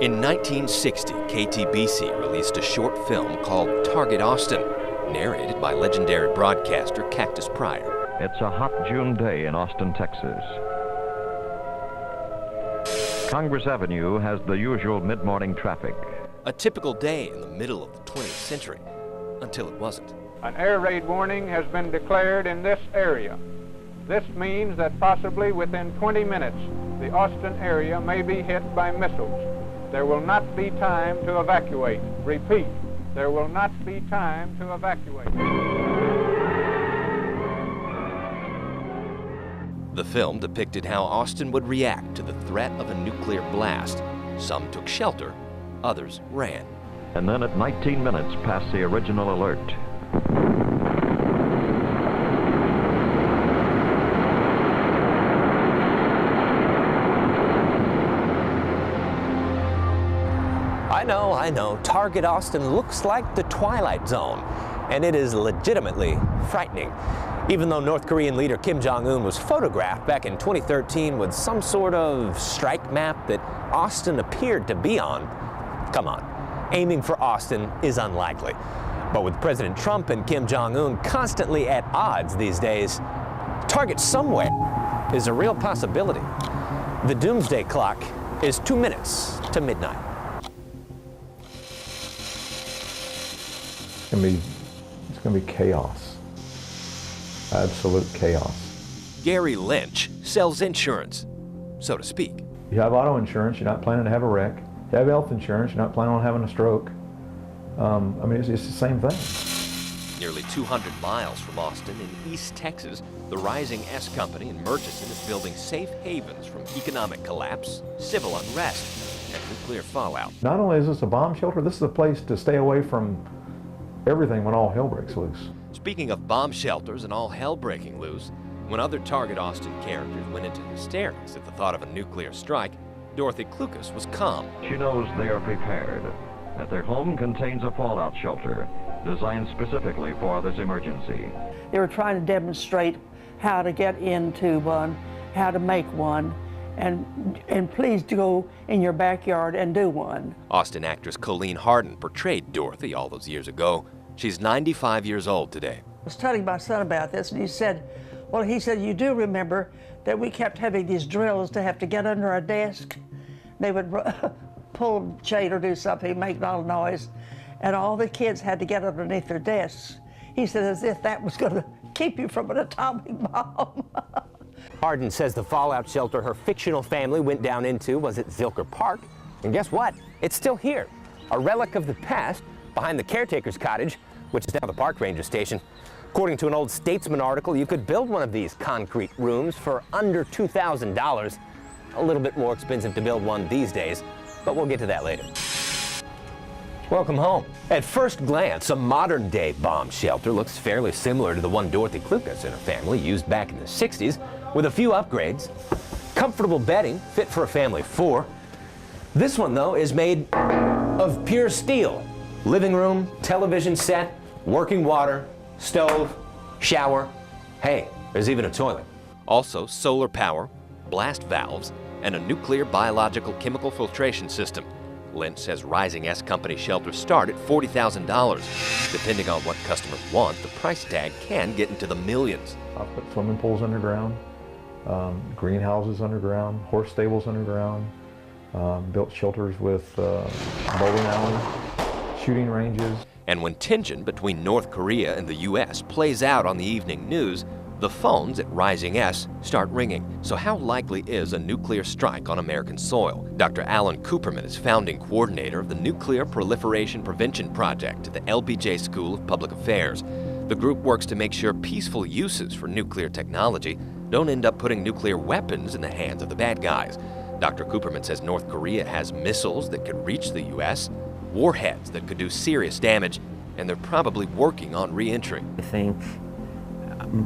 In 1960, KTBC released a short film called Target Austin, narrated by legendary broadcaster Cactus Pryor. It's a hot June day in Austin, Texas. Congress Avenue has the usual mid-morning traffic. A typical day in the middle of the 20th century, until it wasn't. An air raid warning has been declared in this area. This means that possibly within 20 minutes, the Austin area may be hit by missiles. There will not be time to evacuate. Repeat, there will not be time to evacuate. The film depicted how Austin would react to the threat of a nuclear blast. Some took shelter, others ran. And then at 19 minutes past the original alert, I know, Target Austin looks like the Twilight Zone, and it is legitimately frightening. Even though North Korean leader Kim Jong-un was photographed back in 2013 with some sort of strike map that Austin appeared to be on, come on, aiming for Austin is unlikely. But with President Trump and Kim Jong-un constantly at odds these days, target somewhere is a real possibility. The doomsday clock is 2 minutes to midnight. It's gonna be chaos. Absolute chaos. Gary Lynch sells insurance, so to speak. You have auto insurance, you're not planning to have a wreck. You have health insurance, you're not planning on having a stroke. It's the same thing. Nearly 200 miles from Austin in East Texas, the Rising S Company in Murchison is building safe havens from economic collapse, civil unrest, and nuclear fallout. Not only is this a bomb shelter, this is a place to stay away from everything when all hell breaks loose. Speaking of bomb shelters and all hell breaking loose, when other Target Austin characters went into hysterics at the thought of a nuclear strike, Dorothy Klukas was calm. she knows they are prepared, that their home contains a fallout shelter designed specifically for this emergency. They were trying to demonstrate how to get into one, how to make one, and please go in your backyard and do one. Austin actress Coleen Hardin portrayed Dorothy all those years ago. She's 95 years old today. I was telling my son about this, and he said, you do remember that we kept having these drills to have to get under a desk. They would pull a chain or do something, make a lot of noise, and all the kids had to get underneath their desks. He said, as if that was going to keep you from an atomic bomb. Hardin says the fallout shelter her fictional family went down into was at Zilker Park. And guess what? It's still here, a relic of the past behind the caretaker's cottage, which is now the park ranger station. According to an old Statesman article, you could build one of these concrete rooms for under $2,000. A little bit more expensive to build one these days, but we'll get to that later. Welcome home. At first glance, a modern-day bomb shelter looks fairly similar to the one Dorothy Klukas and her family used back in the 60s, with a few upgrades. Comfortable bedding, fit for a family of 4. This one, though, is made of pure steel. Living room, television set, working water, stove, shower. Hey, there's even a toilet. Also, solar power, blast valves, and a nuclear biological chemical filtration system. Lynch says Rising S Company shelters start at $40,000. Depending on what customers want, the price tag can get into the millions. I've put swimming pools underground, greenhouses underground, horse stables underground, built shelters with bowling alleys, shooting ranges. And when tension between North Korea and the U.S. plays out on the evening news, the phones at Rising S start ringing. So how likely is a nuclear strike on American soil? Dr. Alan Cooperman is founding coordinator of the Nuclear Proliferation Prevention Project at the LBJ School of Public Affairs. The group works to make sure peaceful uses for nuclear technology don't end up putting nuclear weapons in the hands of the bad guys. Dr. Cooperman says North Korea has missiles that could reach the U.S., warheads that could do serious damage, and they're probably working on re-entry. I think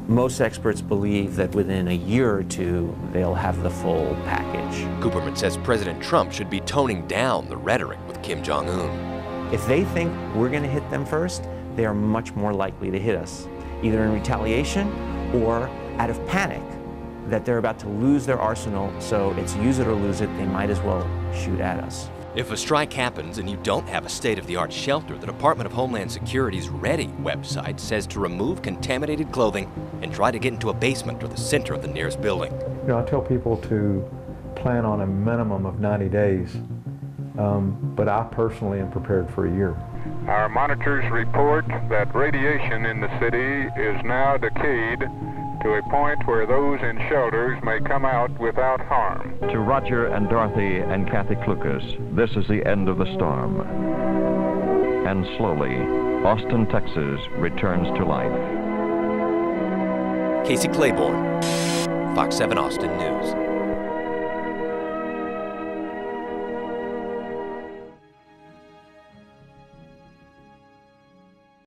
most experts believe that within a year or two, they'll have the full package. Cooperman says President Trump should be toning down the rhetoric with Kim Jong-un. If they think we're going to hit them first, they are much more likely to hit us, either in retaliation or out of panic that they're about to lose their arsenal, so it's use it or lose it, they might as well shoot at us. If a strike happens and you don't have a state-of-the-art shelter, the Department of Homeland Security's Ready website says to remove contaminated clothing and try to get into a basement or the center of the nearest building. You know, I tell people to plan on a minimum of 90 days, but I personally am prepared for a year. Our monitors report that radiation in the city is now decayed to a point where those in shelters may come out without harm. To Roger and Dorothy and Kathy Klukas, this is the end of the storm. And slowly, Austin, Texas returns to life. Casey Claiborne, Fox 7 Austin News.